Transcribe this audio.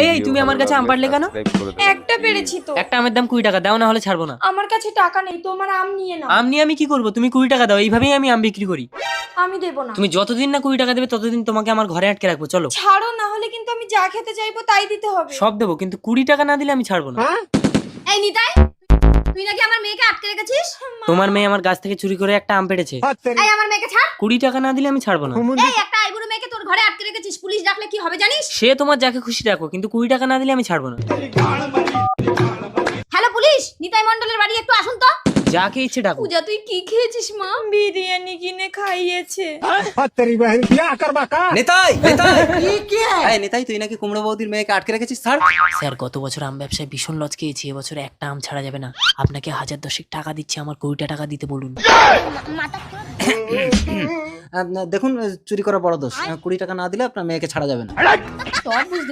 এই তুমি আমার কাছে আম পাড়লে কেন? একটা পেরেছি তো। একটা আমের দাম 20 টাকা, দাও না হলে ছাড়বো না। আমার কাছে টাকা নেই, তোমার আম নিয়ে নাও। আম নিয়ে আমি কি করবো? তুমি 20 টাকা দাও, এইভাবেই আমি আম বিক্রি করি। আমি দেব না। তুমি যতদিন না 20 টাকা দেবে ততদিন তোমাকে আমার ঘরে আটকে রাখবো, চলো। ছাড়ো, না হলে কিন্তু আমি যা খেতে চাইবো তাই দিতে হবে। সব দেবো, কিন্তু 20 টাকা না দিলে আমি ছাড়বো না। এই নিতাই, তুই নাকি আমার মেয়েকে আটকে রেখেছিস? তোমার মেয়ে আমার গাছ থেকে চুরি করে একটা আম পেড়েছে। এই আমার মেয়েকে ছাড়। 20 টাকা না দিলে আমি ছাড়বো না। এই একটা আইবুড়ো মেয়েকে তোর ঘরে আটকে রেখেছিস, পুলিশ ডাকলে কি হবে জানিস? সে তোমার যাকে খুশি রাখো, কিন্তু 20 টাকা না দিলে আমি ছাড়বো না। হ্যালো পুলিশ, নিতাই মণ্ডলের বাড়ি একটু আসুন তো। যাকে ইচ্ছে ডাকো। পূজা তুই কি খেয়েছিস মা? বিরিয়ানি কিনে খাইয়েছে। নেতাই নেতাই এই নেতাই, তুই নাকি কুমড়ো বৌদির মেয়েকে আটকে রেখেছিস স্যার? স্যার, গত বছর আম ব্যবসায় ভীষণ লস খেয়েছি, এবছর একটা আম ছাড়া যাবে না। আপনাকে 1010 টাকা দিচ্ছি, আমার 20 টাকা দিতে বলুন। দেখুন, চুরি করা বড় দোষ। 20 টাকা না দিলে আপনার মেয়েকে ছাড়া যাবে না। সব বুঝতে